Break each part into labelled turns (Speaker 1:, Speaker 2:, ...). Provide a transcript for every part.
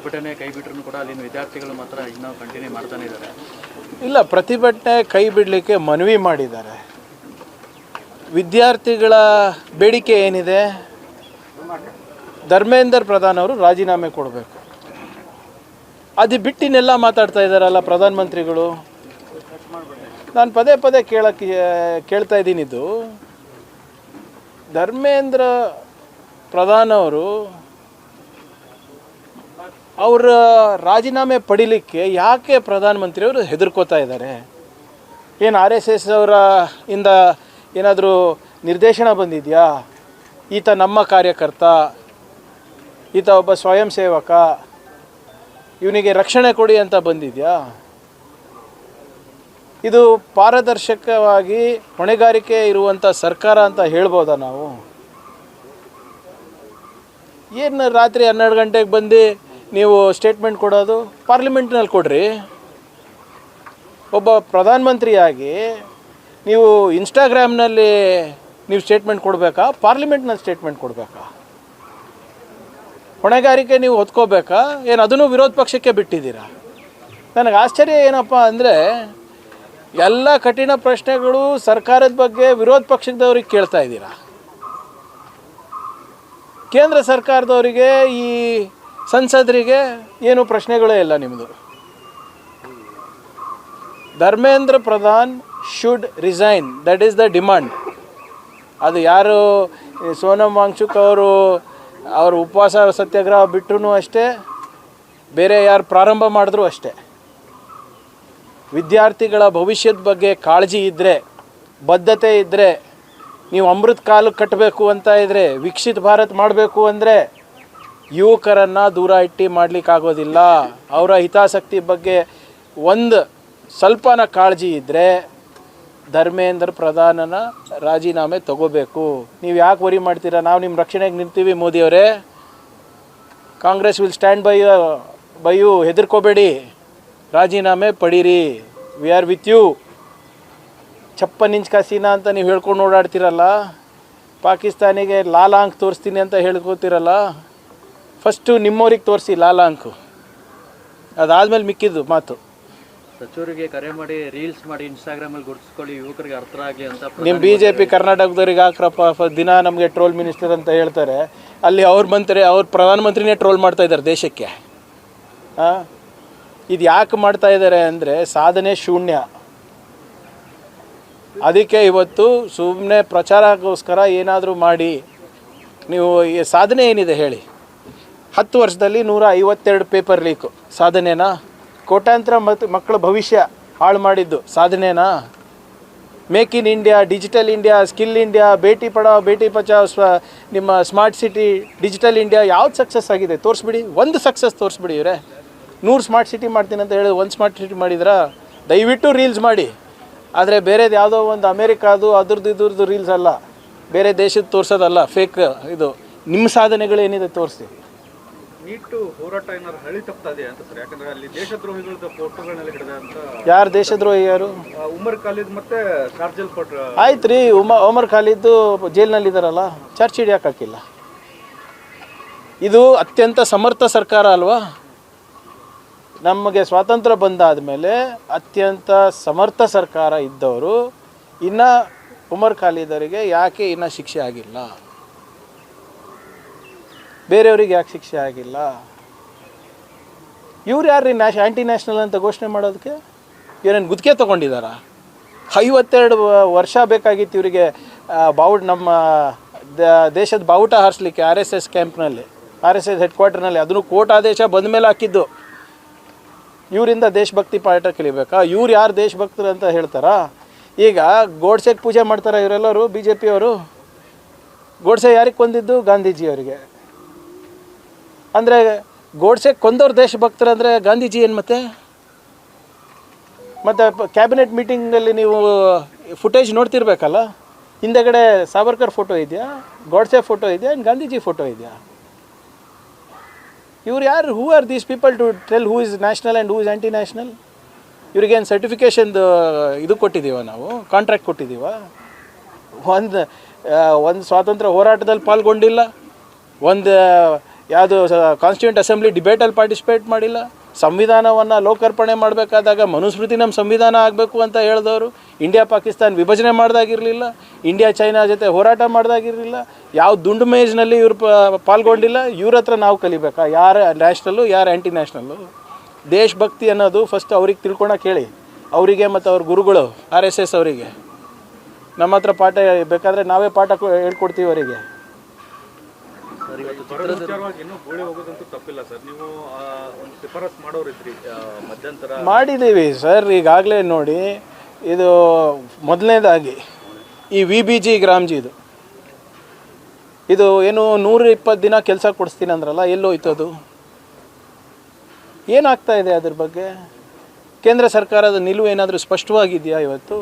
Speaker 1: ಪ್ರತಿಭಟನೆ ಕೈ ಬಿಟ್ಟರು ಕೂಡ ಅಲ್ಲಿನ ವಿದ್ಯಾರ್ಥಿಗಳು ಮಾತ್ರ ಇನ್ನೂ ಕಂಟಿನ್ಯೂ ಮಾಡ್ತಾನೆ ಇದ್ದಾರೆ.
Speaker 2: ಇಲ್ಲ, ಪ್ರತಿಭಟನೆ ಕೈ ಬಿಡಲಿಕ್ಕೆ ಮನವಿ ಮಾಡಿದ್ದಾರೆ. ವಿದ್ಯಾರ್ಥಿಗಳ ಬೇಡಿಕೆ ಏನಿದೆ? ಧರ್ಮೇಂದ್ರ ಪ್ರಧಾನ್ ಅವರು ರಾಜೀನಾಮೆ ಕೊಡಬೇಕು. ಅದು ಬಿಟ್ಟಿನೆಲ್ಲ ಮಾತಾಡ್ತಾ ಇದ್ದಾರಲ್ಲ ಪ್ರಧಾನಮಂತ್ರಿಗಳು. ನಾನು ಪದೇ ಪದೇ ಕೇಳ್ತಾ ಇದ್ದೀನಿ, ಇದು ಧರ್ಮೇಂದ್ರ ಪ್ರಧಾನ್ ಅವರು ಅವರ ರಾಜೀನಾಮೆ ಪಡಿಲಿಕ್ಕೆ ಯಾಕೆ ಪ್ರಧಾನಮಂತ್ರಿಯವರು ಹೆದರ್ಕೋತಾ ಇದ್ದಾರೆ? ಏನು RSS ಅವರ ಇಂದ ಏನಾದರೂ ನಿರ್ದೇಶನ ಬಂದಿದೆಯಾ? ಈತ ನಮ್ಮ ಕಾರ್ಯಕರ್ತ, ಈತ ಒಬ್ಬ ಸ್ವಯಂ ಸೇವಕ, ಇವನಿಗೆ ರಕ್ಷಣೆ ಕೊಡಿ ಅಂತ ಬಂದಿದೆಯಾ? ಇದು ಪಾರದರ್ಶಕವಾಗಿ ಹೊಣೆಗಾರಿಕೆ ಇರುವಂಥ ಸರ್ಕಾರ ಅಂತ ಹೇಳ್ಬೋದಾ ನಾವು? ಏನು ರಾತ್ರಿ 12 ಗಂಟೆಗೆ ಬಂದು ನೀವು ಸ್ಟೇಟ್ಮೆಂಟ್ ಕೊಡೋದು? ಪಾರ್ಲಿಮೆಂಟ್ನಲ್ಲಿ ಕೊಡ್ರಿ. ಒಬ್ಬ ಪ್ರಧಾನಮಂತ್ರಿಯಾಗಿ ನೀವು ಇನ್ಸ್ಟಾಗ್ರಾಮ್ನಲ್ಲಿ ನೀವು ಸ್ಟೇಟ್ಮೆಂಟ್ ಕೊಡಬೇಕಾ? ಪಾರ್ಲಿಮೆಂಟ್ನಲ್ಲಿ ಸ್ಟೇಟ್ಮೆಂಟ್ ಕೊಡಬೇಕಾ? ಹೊಣೆಗಾರಿಕೆ ನೀವು ಹೊತ್ಕೋಬೇಕಾ? ಏನು ಅದನ್ನು ವಿರೋಧ ಪಕ್ಷಕ್ಕೆ ಬಿಟ್ಟಿದ್ದೀರಾ? ನನಗೆ ಆಶ್ಚರ್ಯ ಏನಪ್ಪ ಅಂದರೆ, ಎಲ್ಲ ಕಠಿಣ ಪ್ರಶ್ನೆಗಳು ಸರ್ಕಾರದ ಬಗ್ಗೆ ವಿರೋಧ ಪಕ್ಷದವ್ರಿಗೆ ಕೇಳ್ತಾ ಇದ್ದೀರಾ. ಕೇಂದ್ರ ಸರ್ಕಾರದವರಿಗೆ, ಈ ಸಂಸದರಿಗೆ ಏನು ಪ್ರಶ್ನೆಗಳೇ ಇಲ್ಲ ನಿಮ್ಮದು. Dharmendra Pradhan should resign, that is the demand. ಅದು ಯಾರು ಸೋನಮ್ ವಾಂಗ್ಚುಕ್ ಅವರು ಉಪವಾಸ ಸತ್ಯಾಗ್ರಹ ಬಿಟ್ಟರು ಅಷ್ಟೇ, ಬೇರೆ ಯಾರು ಪ್ರಾರಂಭ ಮಾಡಿದ್ರು ಅಷ್ಟೇ. ವಿದ್ಯಾರ್ಥಿಗಳ ಭವಿಷ್ಯದ ಬಗ್ಗೆ ಕಾಳಜಿ ಇದ್ದರೆ, ಬದ್ಧತೆ ಇದ್ದರೆ, ನೀವು ಅಮೃತ ಕಾಲ ಕಟ್ಟಬೇಕು ಅಂತ ಇದ್ದರೆ, ವಿಕಸಿತ ಭಾರತ್ ಮಾಡಬೇಕು ಅಂದರೆ ಯುವಕರನ್ನು ದೂರ ಇಟ್ಟು ಮಾಡಲಿಕ್ಕಾಗೋದಿಲ್ಲ. ಅವರ ಹಿತಾಸಕ್ತಿ ಬಗ್ಗೆ ಒಂದು ಸ್ವಲ್ಪನ ಕಾಳಜಿ ಇದ್ದರೆ ಧರ್ಮೇಂದ್ರ ಪ್ರಧಾನನ ರಾಜೀನಾಮೆ ತಗೋಬೇಕು. ನೀವು ಯಾಕೆ ವರಿ ಮಾಡ್ತೀರಾ? ನಾವು ನಿಮ್ಮ ರಕ್ಷಣೆಗೆ ನಿಲ್ತೀವಿ ಮೋದಿಯವರೇ. Congress will stand by you. ಹೆದರ್ಕೋಬೇಡಿ, ರಾಜೀನಾಮೆ ಪಡೀರಿ. We are with you. 56 inch ಕಸೀನಾ ಅಂತ ನೀವು ಹೇಳ್ಕೊಂಡು ಓಡಾಡ್ತಿರಲ್ಲ, ಪಾಕಿಸ್ತಾನಿಗೆ ಲಾಲಾಂಕ್ ತೋರಿಸ್ತೀನಿ ಅಂತ ಹೇಳ್ಕೋತಿರಲ್ಲ, ಫಸ್ಟು ನಿಮ್ಮವ್ರಿಗೆ ತೋರಿಸಿ ಲಾಲಾಂಕು, ಅದಾದಮೇಲೆ ಮಿಕ್ಕಿದ್ದು ಮಾತು.
Speaker 1: ಸಚಿವರಿಗೆ ಕರೆ ಮಾಡಿ ರೀಲ್ಸ್ ಮಾಡಿ ಇನ್ಸ್ಟಾಗ್ರಾಮಲ್ಲಿ ಗುರುತಿಸ್ಕೊಳ್ಳಿ, ಯುವಕರಿಗೆ ಅರ್ಥ ಆಗಲಿ ಅಂತ.
Speaker 2: ನಿಮ್ಮ BJP ಕರ್ನಾಟಕದವ್ರಿಗೆ ಹಾಕ್ರಪ್ಪ, ದಿನ ನಮಗೆ ಟ್ರೋಲ್ ಮಿನಿಸ್ಟರ್ ಅಂತ ಹೇಳ್ತಾರೆ. ಅಲ್ಲಿ ಅವ್ರ ಪ್ರಧಾನಮಂತ್ರಿನೇ ಟ್ರೋಲ್ ಮಾಡ್ತಾ ಇದ್ದಾರೆ ದೇಶಕ್ಕೆ. ಇದು ಯಾಕೆ ಮಾಡ್ತಾ ಇದ್ದಾರೆ ಅಂದರೆ ಸಾಧನೆ ಶೂನ್ಯ. ಅದಕ್ಕೆ ಇವತ್ತು ಸುಮ್ಮನೆ ಪ್ರಚಾರಕ್ಕೋಸ್ಕರ ಏನಾದರೂ ಮಾಡಿ, ನೀವು ಸಾಧನೆ ಏನಿದೆ ಹೇಳಿ? 10 ವರ್ಷದಲ್ಲಿ 152 ಪೇಪರ್ ಲೀಕು ಸಾಧನೆನಾ? ಕೋಟ್ಯಾಂತರ ಮಕ್ಕಳ ಭವಿಷ್ಯ ಹಾಳು ಮಾಡಿದ್ದು ಸಾಧನೆನಾ? Make in India, digital India, skill India, Beti Padhao Beti Bachao, ನಿಮ್ಮ ಸ್ಮಾರ್ಟ್ ಸಿಟಿ, ಡಿಜಿಟಲ್ ಇಂಡಿಯಾ ಯಾವ್ದು ಸಕ್ಸಸ್ ಆಗಿದೆ ತೋರಿಸ್ಬಿಡಿ. ಒಂದು ಸಕ್ಸಸ್ ತೋರಿಸ್ಬಿಡಿ ಇವರೇ. 100 ಸ್ಮಾರ್ಟ್ ಸಿಟಿ ಮಾಡ್ತೀನಿ ಅಂತ ಹೇಳಿ 1 ಸ್ಮಾರ್ಟ್ ಸಿಟಿ ಮಾಡಿದ್ರಾ? ದಯವಿಟ್ಟು ರೀಲ್ಸ್ ಮಾಡಿ. ಆದರೆ ಬೇರೆದು ಯಾವುದೋ ಒಂದು ಅಮೇರಿಕಾದು ಇದ್ರದ್ದು ರೀಲ್ಸ್ ಅಲ್ಲ, ಬೇರೆ ದೇಶದ ತೋರಿಸೋದಲ್ಲ, ಫೇಕ್. ಇದು ನಿಮ್ಮ ಸಾಧನೆಗಳೇನಿದೆ ತೋರಿಸಿ.
Speaker 3: ನೀಟು ಹೋರಾಟ ಏನಾದ್ರು ಹಳಿ ತಪ್ತಾ ಇದೆ ಅಂತ ಸರ್? ಯಾಕಂದ್ರೆ ಅಲ್ಲಿ ದೇಶದ್ರೋಹಿಗಳದ್ದು ಫೋಟೋಗಳನ್ನೆಲ್ಲ ಹಿಡಿದ ಅಂತ.
Speaker 2: ಯಾರು ದೇಶದ್ರೋಹಿ? ಯಾರು?
Speaker 3: ಉಮರ್ ಖಾಲಿದ್ ಮತ್ತೆ ಶಾರ್ಜಲ್ ಫೋಟೋ.
Speaker 2: ಆಯ್ತು ರೀ, ಉಮರ್ ಖಾಲಿದ್ದು ಜೈಲ್ನಲ್ಲಿದ್ದಾರಲ್ಲ, ಚಾರ್ಜ್ ಶೀಟ್ ಯಾಕೆ ಹಾಕಿಲ್ಲ? ಇದು ಅತ್ಯಂತ ಸಮರ್ಥ ಸರ್ಕಾರ ಅಲ್ವಾ? ನಮಗೆ ಸ್ವಾತಂತ್ರ್ಯ ಬಂದಾದ ಮೇಲೆ ಅತ್ಯಂತ ಸಮರ್ಥ ಸರ್ಕಾರ ಇದ್ದವರು ಇನ್ನು ಉಮರ್ ಖಾಲಿದವರಿಗೆ ಯಾಕೆ ಇನ್ನೂ ಶಿಕ್ಷೆ ಆಗಿಲ್ಲ? ಬೇರೆಯವ್ರಿಗೆ ಯಾಕೆ ಶಿಕ್ಷೆ ಆಗಿಲ್ಲ? ಇವ್ರು ಯಾರು ಆ್ಯಂಟಿ ನ್ಯಾಷನಲ್ ಅಂತ ಘೋಷಣೆ ಮಾಡೋದಕ್ಕೆ? ಇವರೇನು ಗುತ್ತಿಗೆ ತೊಗೊಂಡಿದ್ದಾರಾ? 52 ವರ್ಷ ಬೇಕಾಗಿತ್ತು ಇವರಿಗೆ ನಮ್ಮ ದೇಶದ ಬಾವುಟ ಹಾರಿಸ್ಲಿಕ್ಕೆ RSS ಕ್ಯಾಂಪ್ನಲ್ಲಿ, RSS ಹೆಡ್ ಕ್ವಾರ್ಟರ್ನಲ್ಲಿ. ಅದನ್ನು ಕೋರ್ಟ್ ಆದೇಶ ಬಂದ ಮೇಲೆ ಹಾಕಿದ್ದು. ಇವರಿಂದ ದೇಶಭಕ್ತಿ ಪಾಠ ಕಲಿಬೇಕಾ? ಇವ್ರು ಯಾರು ದೇಶಭಕ್ತರು ಅಂತ ಹೇಳ್ತಾರಾ? ಈಗ ಗೋಡ್ಸೆಗೆ ಪೂಜೆ ಮಾಡ್ತಾರೆ ಇವರೆಲ್ಲರೂ BJP ಅವರು. ಗೋಡ್ಸೆ ಯಾರಿಗೆ ಕೊಂದಿದ್ದು? ಗಾಂಧೀಜಿಯವರಿಗೆ. ಅಂದರೆ ಗೋಡ್ಸೆ ಕೊಂದವ್ರು ದೇಶಭಕ್ತರು ಅಂದರೆ ಗಾಂಧೀಜಿ ಏನು? ಮತ್ತು ಕ್ಯಾಬಿನೆಟ್ ಮೀಟಿಂಗಲ್ಲಿ ನೀವು ಫುಟೇಜ್ ನೋಡ್ತಿರ್ಬೇಕಲ್ಲ, ಹಿಂದೆಗಡೆ ಸಾವರ್ಕರ್ ಫೋಟೋ ಇದೆಯಾ, ಗೋಡ್ಸೆ ಫೋಟೋ ಇದೆಯಾ, ಗಾಂಧೀಜಿ ಫೋಟೋ ಇದೆಯಾ? ಇವ್ರು ಯಾರು? Who are these people to tell who is national and who is anti national? ಇವ್ರಿಗೇನು ಸರ್ಟಿಫಿಕೇಷನ್ದು ಇದು ಕೊಟ್ಟಿದ್ದೀವ ನಾವು? ಕಾಂಟ್ರಾಕ್ಟ್ ಕೊಟ್ಟಿದ್ದೀವ? ಒಂದು ಸ್ವಾತಂತ್ರ್ಯ ಹೋರಾಟದಲ್ಲಿ ಪಾಲ್ಗೊಂಡಿಲ್ಲ, ಒಂದು ಯಾವುದು ಕಾನ್ಸ್ಟಿಟ್ಯೂಂಟ್ ಅಸೆಂಬ್ಲಿ ಡಿಬೇಟಲ್ಲಿ ಪಾರ್ಟಿಸಿಪೇಟ್ ಮಾಡಿಲ್ಲ. ಸಂವಿಧಾನವನ್ನು ಲೋಕಾರ್ಪಣೆ ಮಾಡಬೇಕಾದಾಗ ಮನುಸ್ಮೃತಿ ನಮ್ಮ ಸಂವಿಧಾನ ಆಗಬೇಕು ಅಂತ ಹೇಳಿದವರು. ಇಂಡಿಯಾ ಪಾಕಿಸ್ತಾನ ವಿಭಜನೆ ಮಾಡ್ದಾಗಿರಲಿಲ್ಲ, ಇಂಡಿಯಾ ಚೈನಾ ಜೊತೆ ಹೋರಾಟ ಮಾಡ್ದಾಗಿರಲಿಲ್ಲ, ಯಾವ ದುಂಡು ಮೇಜ್ನಲ್ಲಿ ಇವರು ಪಾಲ್ಗೊಂಡಿಲ್ಲ. ಇವ್ರ ಹತ್ರ ನಾವು ಕಲಿಬೇಕಾ ಯಾರು ನ್ಯಾಷನಲ್ಲು ಯಾರು ಆ್ಯಂಟಿ ನ್ಯಾಷನಲ್ಲು? ದೇಶಭಕ್ತಿ ಅನ್ನೋದು ಫಸ್ಟ್ ಅವ್ರಿಗೆ ತಿಳ್ಕೊಳಕ್ಕೆ ಹೇಳಿ, ಅವರಿಗೆ ಮತ್ತು ಅವ್ರ ಗುರುಗಳು RSS ಅವರಿಗೆ. ನಮ್ಮ ಹತ್ರ ಪಾಠ ಬೇಕಾದರೆ ನಾವೇ ಪಾಠ ಹೇಳ್ಕೊಡ್ತೀವಿ ಅವರಿಗೆ.
Speaker 3: ಇನ್ನೂ ಗೋಳಿ ಹೋಗೋದಂತೂ ತಪ್ಪಿಲ್ಲ ಸರ್. ನೀವು ಒಂದು ಶಿಫಾರಸ್ ಮಾಡೋರಿದ್ರಿ ಮಧ್ಯಂತರ
Speaker 2: ಮಾಡಿದ್ದೀವಿ ಸರ್. ಈಗಾಗಲೇ ನೋಡಿ, ಇದು ಮೊದಲನೇದಾಗಿ ಈ VBG ಗ್ರಾಮ್ಜಿದು ಇದು ಏನು 120 ದಿನ ಕೆಲಸ ಕೊಡಿಸ್ತೀನಿ ಅಂದ್ರಲ್ಲ, ಎಲ್ಲೋಯ್ತದು? ಏನಾಗ್ತಾ ಇದೆ ಅದ್ರ ಬಗ್ಗೆ? ಕೇಂದ್ರ ಸರ್ಕಾರದ ನಿಲುವು ಏನಾದರೂ ಸ್ಪಷ್ಟವಾಗಿದೆಯಾ ಇವತ್ತು?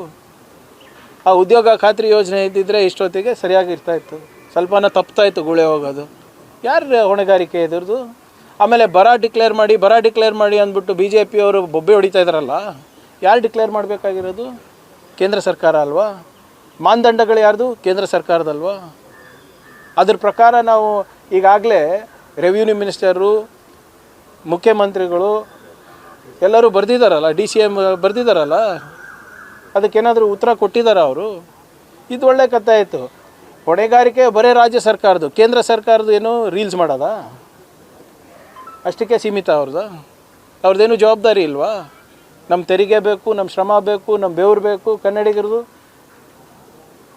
Speaker 2: ಆ ಉದ್ಯೋಗ ಖಾತ್ರಿ ಯೋಜನೆ ಇದ್ದಿದ್ದರೆ ಇಷ್ಟೊತ್ತಿಗೆ ಸರಿಯಾಗಿರ್ತಾಯಿತ್ತು, ಸ್ವಲ್ಪನ ತಪ್ತಾಯಿತ್ತು ಗುಳೆ ಹೋಗೋದು. ಯಾರು ಹೊಣೆಗಾರಿಕೆ ಇದ್ರದ್ದು? ಆಮೇಲೆ ಬರ ಡಿಕ್ಲೇರ್ ಮಾಡಿ ಅಂದ್ಬಿಟ್ಟು BJP ಅವರು ಬೊಬ್ಬೆ ಹೊಡಿತಾ ಇದ್ದಾರಲ್ಲ, ಯಾರು ಡಿಕ್ಲೇರ್ ಮಾಡಬೇಕಾಗಿರೋದು? ಕೇಂದ್ರ ಸರ್ಕಾರ ಅಲ್ವಾ? ಮಾನದಂಡಗಳು ಯಾರ್ದು? ಕೇಂದ್ರ ಸರ್ಕಾರದಲ್ವಾ? ಅದ್ರ ಪ್ರಕಾರ ನಾವು ಈಗಾಗಲೇ ರೆವಿನ್ಯೂ ಮಿನಿಸ್ಟರು, ಮುಖ್ಯಮಂತ್ರಿಗಳು ಎಲ್ಲರೂ ಬರೆದಿದ್ದಾರಲ್ಲ, DCM ಬರೆದಿದ್ದಾರಲ್ಲ, ಅದಕ್ಕೇನಾದರೂ ಉತ್ತರ ಕೊಟ್ಟಿದ್ದಾರ ಅವರು? ಇದು ಒಳ್ಳೆ ಕಥೆ ಆಯಿತು. ಹೊಣೆಗಾರಿಕೆ ಬರೀ ರಾಜ್ಯ ಸರ್ಕಾರದ್ದು, ಕೇಂದ್ರ ಸರ್ಕಾರದ್ದು ಏನು ರೀಲ್ಸ್ ಮಾಡೋದಾ? ಅಷ್ಟಕ್ಕೆ ಸೀಮಿತ ಅವ್ರದ್ದೇನು ಜವಾಬ್ದಾರಿ ಇಲ್ವಾ? ನಮ್ಮ ತೆರಿಗೆ ಬೇಕು, ನಮ್ಮ ಶ್ರಮ ಬೇಕು, ನಮ್ಮ ಬೆವರು ಬೇಕು ಕನ್ನಡಿಗರದು.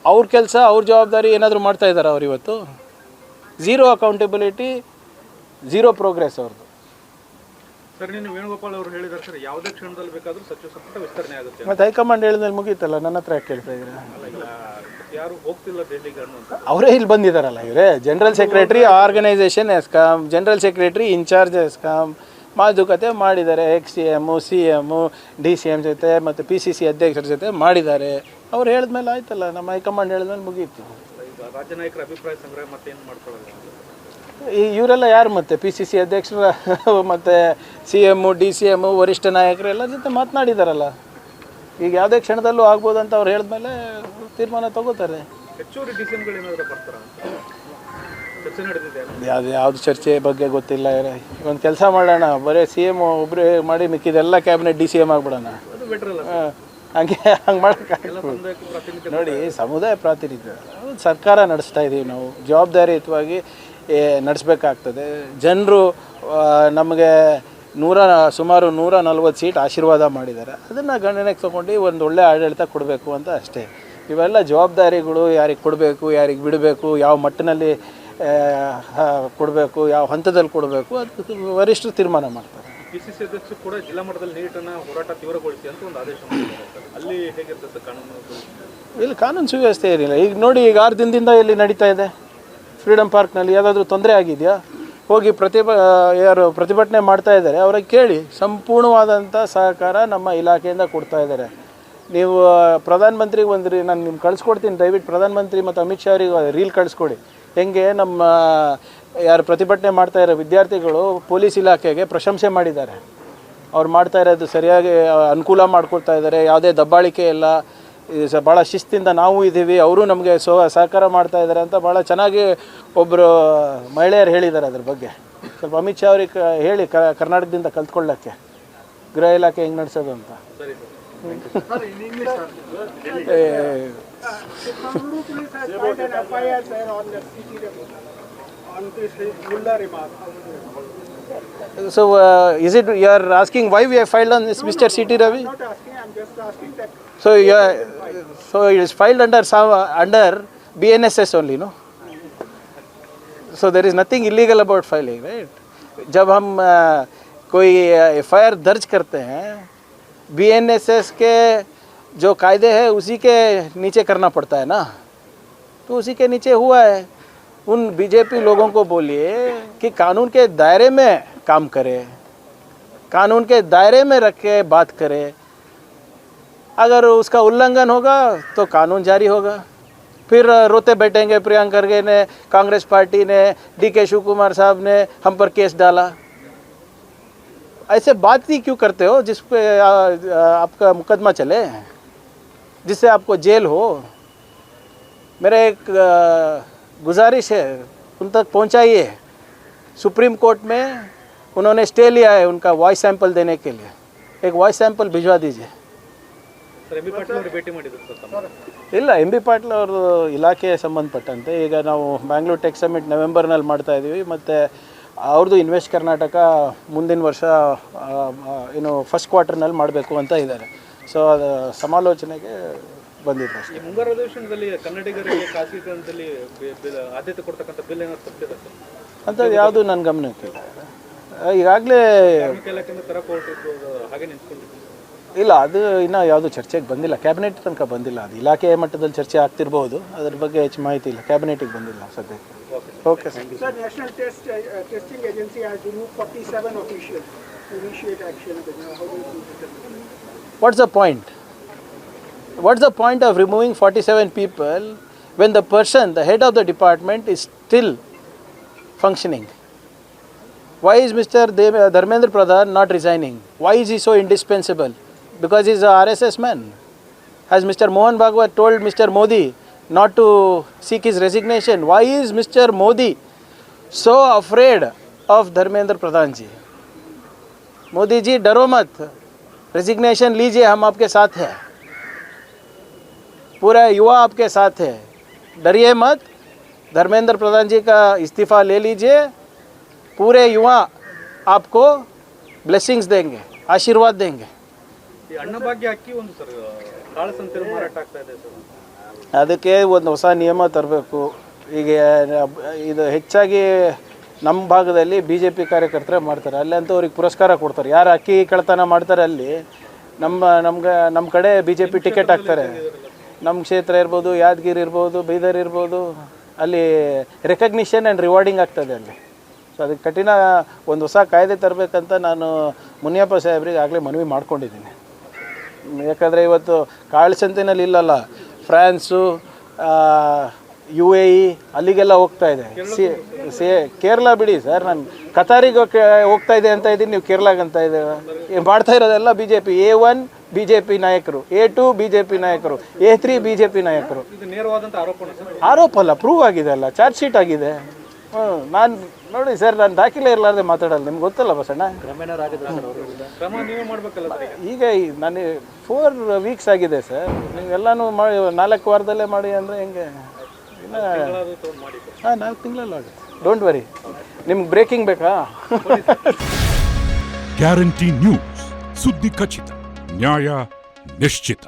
Speaker 2: ಅವ್ರ ಕೆಲಸ ಅವ್ರ ಜವಾಬ್ದಾರಿ ಏನಾದರೂ ಮಾಡ್ತಾಯಿದ್ದಾರೆ ಅವ್ರು ಇವತ್ತು? ಝೀರೋ ಅಕೌಂಟಬಿಲಿಟಿ, ಝೀರೋ ಪ್ರೋಗ್ರೆಸ್ ಅವ್ರದ್ದು.
Speaker 3: ಸರ್, ನೀನು ವೇಣುಗೋಪಾಲ್ ಅವರು ಹೇಳಿದ್ದಾರೆ ಸರ್, ಯಾವುದೇ ಕ್ಷಣದಲ್ಲಿ ಬೇಕಾದರೂ ಸಚಿವ ಸಂಪುಟ ವಿಸ್ತರಣೆ ಆಗುತ್ತೆ.
Speaker 2: ಮತ್ತು ಹೈಕಮಾಂಡ್ ಹೇಳಿದ್ಮೇಲೆ ಮುಗೀತಲ್ಲ, ನನ್ನ ಹತ್ರ ಯಾಕೆ ಕೇಳ್ತಾ ಇದ್ದೀರಾ?
Speaker 3: ಯಾರು ಹೋಗ್ತಿಲ್ಲ ದೆಹಲಿಗೆ ಅನ್ನುವಂಥ
Speaker 2: ಅವರೇ ಇಲ್ಲಿ ಬಂದಿದ್ದಾರಲ್ಲ, ಇವರೇ general secretary organisation ESCOM, general secretary incharge ESCOM ಮಾತುಕತೆ ಮಾಡಿದ್ದಾರೆ. XCM, CM, DCM ಜೊತೆ ಮತ್ತು PCC ಅಧ್ಯಕ್ಷರ ಜೊತೆ ಮಾಡಿದ್ದಾರೆ. ಅವ್ರು ಹೇಳಿದ್ಮೇಲೆ ಆಯ್ತಲ್ಲ, ನಮ್ಮ ಹೈಕಮಾಂಡ್ ಹೇಳಿದ್ಮೇಲೆ ಮುಗೀತು.
Speaker 3: ರಾಜ್ಯ ನಾಯಕರ ಅಭಿಪ್ರಾಯ ಸಂಗ್ರಹ ಮತ್ತೇನು ಮಾಡ್ಕೊಳ್ಳೋದು?
Speaker 2: ಇವರೆಲ್ಲ ಯಾರು ಮತ್ತೆ PCC ಅಧ್ಯಕ್ಷರು ಮತ್ತು CM, DCM ವರಿಷ್ಠ ನಾಯಕರು ಎಲ್ಲರ ಜೊತೆ ಮಾತನಾಡಿದಾರಲ್ಲ. ಈಗ ಯಾವುದೇ ಕ್ಷಣದಲ್ಲೂ ಆಗ್ಬೋದು ಅಂತ ಅವ್ರು ಹೇಳಿದ್ಮೇಲೆ ತೀರ್ಮಾನ ತಗೋತಾರೆ.
Speaker 3: ಹೆಚ್ಚುವರಿ DCMಗಳು ಏನಾದರೂ ಬರ್ತಾರ? ಚರ್ಚೆ ನಡೆದಿದೆ?
Speaker 2: ಯಾವ್ದು ಚರ್ಚೆ ಬಗ್ಗೆ ಗೊತ್ತಿಲ್ಲ. ಒಂದು ಕೆಲಸ ಮಾಡೋಣ, ಬರೀ CM ಒಬ್ಬರೇ ಮಾಡಿ ಮಿಕ್ಕಿದೆಲ್ಲ ಕ್ಯಾಬಿನೆಟ್ DCM ಆಗಿಬಿಡೋಣ.
Speaker 3: ಅದು ಬೆಟರ್ ಅಲ್ಲ?
Speaker 2: ಹಂಗೆ ಮಾಡೋಕ್ಕಾಗಲ್ಲ. ನೋಡಿ, ಸಮುದಾಯ ಪ್ರಾತಿನಿಧ್ಯ ಸರ್ಕಾರ ನಡೆಸ್ತಾ ಇದ್ದೀವಿ ನಾವು, ಜವಾಬ್ದಾರಿಯುತವಾಗಿ ನಡೆಸಬೇಕಾಗ್ತದೆ. ಜನರು ನಮಗೆ ಸುಮಾರು 140 ಸೀಟ್ ಆಶೀರ್ವಾದ ಮಾಡಿದ್ದಾರೆ. ಅದನ್ನು ಗಣನೆಗೆ ತೊಗೊಂಡು ಒಂದು ಒಳ್ಳೆ ಆಡಳಿತ ಕೊಡಬೇಕು ಅಂತ ಅಷ್ಟೇ. ಇವೆಲ್ಲ ಜವಾಬ್ದಾರಿಗಳು ಯಾರಿಗೆ ಕೊಡಬೇಕು, ಯಾರಿಗೆ ಬಿಡಬೇಕು, ಯಾವ ಮಟ್ಟಿನಲ್ಲಿ ಕೊಡಬೇಕು, ಯಾವ ಹಂತದಲ್ಲಿ ಕೊಡಬೇಕು, ಅದು ವರಿಷ್ಠರು ತೀರ್ಮಾನ ಮಾಡ್ತಾರೆ.
Speaker 3: PCC ಅಧ್ಯಕ್ಷರು ಕೂಡ ಜಿಲ್ಲಾ ಮಟ್ಟದಲ್ಲಿ ನೀಟನ್ನು ಹೋರಾಟ ತೀವ್ರಗೊಳಿಸಿ ಅಂತ ಒಂದು ಆದೇಶ ಮಾಡಿದ್ದಾರೆ. ಅಲ್ಲಿ ಹೇಗಿರ್ತದೆ ಕಾನೂನು? ಇಲ್ಲಿ ಕಾನೂನು
Speaker 2: ಸುವ್ಯವಸ್ಥೆ ಏನಿಲ್ಲ. ಈಗ ನೋಡಿ, ಈಗ 6 ದಿನದಿಂದ ಇಲ್ಲಿ ನಡೀತಾ ಇದೆ ಫ್ರೀಡಮ್ ಪಾರ್ಕ್ನಲ್ಲಿ. ಯಾವುದಾದ್ರೂ ತೊಂದರೆ ಆಗಿದೆಯಾ? ಹೋಗಿ ಯಾರು ಪ್ರತಿಭಟನೆ ಮಾಡ್ತಾ ಇದ್ದಾರೆ ಅವ್ರಿಗೆ ಕೇಳಿ, ಸಂಪೂರ್ಣವಾದಂಥ ಸಹಕಾರ ನಮ್ಮ ಇಲಾಖೆಯಿಂದ ಕೊಡ್ತಾ ಇದ್ದಾರೆ. ನೀವು ಪ್ರಧಾನಮಂತ್ರಿಗೆ ಬಂದ್ರಿ, ನಾನು ನಿಮ್ಗೆ ಕಳಿಸ್ಕೊಡ್ತೀನಿ, ದಯವಿಟ್ಟು ಪ್ರಧಾನಮಂತ್ರಿ ಮತ್ತು ಅಮಿತ್ ಶಾ ಅವರಿಗೆ ರೀಲ್ ಕಳಿಸ್ಕೊಡಿ. ಹೆಂಗೆ ನಮ್ಮ ಯಾರು ಪ್ರತಿಭಟನೆ ಮಾಡ್ತಾ ಇರೋ ವಿದ್ಯಾರ್ಥಿಗಳು ಪೊಲೀಸ್ ಇಲಾಖೆಗೆ ಪ್ರಶಂಸೆ ಮಾಡಿದ್ದಾರೆ. ಅವ್ರು ಮಾಡ್ತಾ ಇರೋದು ಸರಿಯಾಗಿ ಅನುಕೂಲ ಮಾಡ್ಕೊಳ್ತಾ ಇದ್ದಾರೆ, ಯಾವುದೇ ದಬ್ಬಾಳಿಕೆ ಇಲ್ಲ, ಭಾಳ ಶಿಸ್ತಿಂದ ನಾವು ಇದ್ದೀವಿ, ಅವರು ನಮಗೆ ಸಹಕಾರ ಮಾಡ್ತಾ ಇದ್ದಾರೆ ಅಂತ ಭಾಳ ಚೆನ್ನಾಗಿ ಒಬ್ಬರು ಮಹಿಳೆಯರು ಹೇಳಿದ್ದಾರೆ. ಅದ್ರ ಬಗ್ಗೆ ಸ್ವಲ್ಪ ಅಮಿತ್ ಶಾ ಅವ್ರಿಗೆ ಹೇಳಿ, ಕರ್ನಾಟಕದಿಂದ ಕಲ್ತ್ಕೊಳ್ಳೋಕ್ಕೆ ಗೃಹ ಇಲಾಖೆ ಹೆಂಗೆ ನಡೆಸೋದು ಅಂತ. So is it you are asking why we have filed on this, Mr. C.T. Ravi?
Speaker 4: Not asking, I'm just asking that.
Speaker 2: So it is filed under BNSS only, no? So there is nothing illegal about filing, right? जब हम कोई FIR दर्ज करते हैं, BNSS के जो कायदे हैं उसी के नीचे करना पड़ता है ना, तो उसी के नीचे हुआ है. उन बीजेपी लोगों को बोलिए कि कानून के दायरे में काम करे, कानून के दायरे में रख के बात करे. अगर उसका उल्लंघन होगा तो कानून जारी होगा. फिर रोते बैठेंगे प्रियंका खरगे ने, कांग्रेस पार्टी ने, DK शिव कुमार साहब ने हम पर केस डाला. ऐसे बात ही क्यों करते हो जिस पे आपका मुकदमा चले, जिससे आपको जेल हो? मेरा एक गुजारिश है, उन तक पहुंचाइए, सुप्रीम कोर्ट में उन्होंने स्टे लिया है उनका वॉइस सैंपल देने के लिए। एक वॉइस सैंपल भिजवा दीजिए।
Speaker 3: ಸರ್ ಎಂ ಬಿ ಪಾಟೀಲ್ ಅವರು ಭೇಟಿ ಮಾಡಿದ್ರು ಸರ್ ತಮ್ಮ
Speaker 2: ಇಲ್ಲ, ಎಂ ಬಿ ಪಾಟೀಲ್ ಅವ್ರದ್ದು ಇಲಾಖೆಗೆ ಸಂಬಂಧಪಟ್ಟಂತೆ ಈಗ ನಾವು ಬ್ಯಾಂಗ್ಳೂರ್ ಟೆಕ್ ಸಮಿಟ್ ನವೆಂಬರ್ನಲ್ಲಿ ಮಾಡ್ತಾ ಇದ್ದೀವಿ, ಮತ್ತು ಅವ್ರದ್ದು ಇನ್ವೆಸ್ಟ್ ಕರ್ನಾಟಕ ಮುಂದಿನ ವರ್ಷ ಏನು ಫಸ್ಟ್ ಕ್ವಾರ್ಟರ್ನಲ್ಲಿ ಮಾಡಬೇಕು ಅಂತ ಇದ್ದಾರೆ. ಸೊ ಅದು ಸಮಾಲೋಚನೆಗೆ ಬಂದಿದ್ರು ಅಷ್ಟೇ.
Speaker 3: ಈ ಮುಂಗಾರು ಅಧಿವೇಶನದಲ್ಲಿ ಕನ್ನಡಿಗರಿಗೆ ಖಾಸಗೀಕರಣದಲ್ಲಿ ಆದ್ಯತೆ ಕೊಡ್ತಕ್ಕಂಥ ಬಿಲ್ ಏನಾದ್ರು ತಪ್ಪಿದೆ ಸರ್?
Speaker 2: ಅಂಥದ್ದು ಯಾವುದು ನನ್ನ ಗಮನಕ್ಕಿಲ್ಲ. ಈಗಾಗಲೇ
Speaker 3: ಕಾರ್ಮಿಕ ಇಲಾಖೆಯಿಂದ ತರಕ್ಕೆ ಹೊರಟಿದ್ದು ಹಾಗೆ ನಿಂತ್ಕೊಂಡಿದ್ದು.
Speaker 2: ಇಲ್ಲ, ಅದು ಇನ್ನೂ ಯಾವುದು ಚರ್ಚೆಗೆ ಬಂದಿಲ್ಲ, ಕ್ಯಾಬಿನೆಟ್ ತನಕ ಬಂದಿಲ್ಲ. ಅದು ಇಲಾಖೆ ಮಟ್ಟದಲ್ಲಿ ಚರ್ಚೆ ಆಗ್ತಿರ್ಬೋದು, ಅದ್ರ ಬಗ್ಗೆ ಹೆಚ್ಚು ಮಾಹಿತಿ ಇಲ್ಲ, ಕ್ಯಾಬಿನೆಟಿಗೆ ಬಂದಿಲ್ಲ ಸದ್ಯಕ್ಕೆ. Okay sir.
Speaker 4: Sir, National Testing Agency has removed 47 officials to initiate action. How do you see it?
Speaker 2: What's the point? What's the point of removing 47 people when the person, the head of the department, is still functioning? Why is Mr. Dharmendra Pradhan not resigning? Why is he so indispensable? Because he's a RSS man. Has Mr. Mohan Bhagwat told Mr. Modi not to seek his resignation? Why is Mr. Modi so afraid of Dharmendra Pradhan ji? Modi ji, डरो मत, resignation लीजिए, हम आपके साथ हैं, पूरा युवा आपके साथ है, डरिए मत, धर्मेंद्र प्रधान जी का इस्तीफ़ा ले लीजिए, पूरे युवा आपको ब्लेसिंग्स देंगे, आशीर्वाद देंगे.
Speaker 3: ಈ ಅನ್ನಭಾಗ್ಯ ಅಕ್ಕಿ ಒಂದು ಸರ್ ಕಾಳಸಂತೆಯಲ್ಲಿ ಮಾರಾಟ ಆಗ್ತಾ ಇದೆ ಸರ್.
Speaker 2: ಅದಕ್ಕೆ ಒಂದು ಹೊಸ ನಿಯಮ ತರಬೇಕು. ಈಗ ಇದು ಹೆಚ್ಚಾಗಿ ನಮ್ಮ ಭಾಗದಲ್ಲಿ ಬಿ ಜೆ ಪಿ ಕಾರ್ಯಕರ್ತರೇ ಮಾಡ್ತಾರೆ. ಅಲ್ಲಂತೂ ಅವ್ರಿಗೆ ಪುರಸ್ಕಾರ ಕೊಡ್ತಾರೆ. ಯಾರು ಅಕ್ಕಿ ಕಳ್ತನ ಮಾಡ್ತಾರೆ ಅಲ್ಲಿ ನಮ್ಮ ಕಡೆ ಬಿ ಜೆ ಪಿ ಟಿಕೆಟ್ ಹಾಕ್ತಾರೆ. ನಮ್ಮ ಕ್ಷೇತ್ರ ಇರ್ಬೋದು, ಯಾದಗಿರಿ ಇರ್ಬೋದು, ಬೀದರ್ ಇರ್ಬೋದು, ಅಲ್ಲಿ ರೆಕಗ್ನಿಷನ್ ಆ್ಯಂಡ್ ರಿವಾರ್ಡಿಂಗ್ ಆಗ್ತದೆ ಅಲ್ಲಿ. ಸೊ ಅದಕ್ಕೆ ಕಠಿಣ ಒಂದು ಹೊಸ ಕಾಯ್ದೆ ತರಬೇಕಂತ ನಾನು ಮುನಿಯಪ್ಪ ಸಾಹೇಬ್ರಿಗೆ ಆಗಲೇ ಮನವಿ ಮಾಡ್ಕೊಂಡಿದ್ದೀನಿ. ಯಾಕಂದರೆ ಇವತ್ತು ಕಾಳಸಂತೆನಲ್ಲಿ ಇಲ್ಲಲ್ಲ, ಫ್ರಾನ್ಸು, UAE ಅಲ್ಲಿಗೆಲ್ಲ ಹೋಗ್ತಾ ಇದೆ. ಕೇರಳ ಬಿಡಿ ಸರ್, ನಾನು ಕತಾರಿಗೆ ಹೋಗ್ತಾ ಇದೆ ಅಂತ ಇದ್ದೀನಿ, ನೀವು ಕೇರಳಾಗೆ ಅಂತ ಇದ್ದೇವೆ. ಮಾಡ್ತಾ ಇರೋದೆಲ್ಲ BJP. A1 BJP ನಾಯಕರು, A2 BJP ನಾಯಕರು, A3 BJP ನಾಯಕರು.
Speaker 3: ಇದು ನೇರವಾದಂಥ ಆರೋಪಣ ಸರ್.
Speaker 2: ಆರೋಪ ಅಲ್ಲ, ಪ್ರೂವ್ ಆಗಿದೆ ಅಲ್ಲ, ಚಾರ್ಜ್ ಶೀಟ್ ಆಗಿದೆ. ನಾನು ನೋಡಿ ಸರ್, ನಾನು ದಾಖಲೆ ಇರಲಾರ್ದೆ ಮಾತಾಡಲ್ಲ, ನಿಮ್ಗೆ ಗೊತ್ತಲ್ಲ ಬಸಣ್ಣ.
Speaker 3: ಕ್ರಮ ನೀವೇ ಮಾಡಬೇಕಲ್ಲ ಸರ್.
Speaker 2: ಈಗ ನಾನು 4 ವೀಕ್ಸ್ ಆಗಿದೆ ಸರ್, ನೀವೆಲ್ಲನೂ ಮಾಡಿ 4 ವಾರದಲ್ಲೇ ಮಾಡಿ ಅಂದರೆ ಹೆಂಗೆ? ಇನ್ನು ಹಾಂ, 4 ತಿಂಗಳಲ್ಲಿ ಆಗುತ್ತೆ. Don't worry. ನಿಮ್ಗೆ ಬ್ರೇಕಿಂಗ್ ಬೇಕಾ?
Speaker 5: ಗ್ಯಾರಂಟಿ ನ್ಯೂಸ್, ಸುದ್ದಿ ಖಚಿತ, ನ್ಯಾಯ ನಿಶ್ಚಿತ.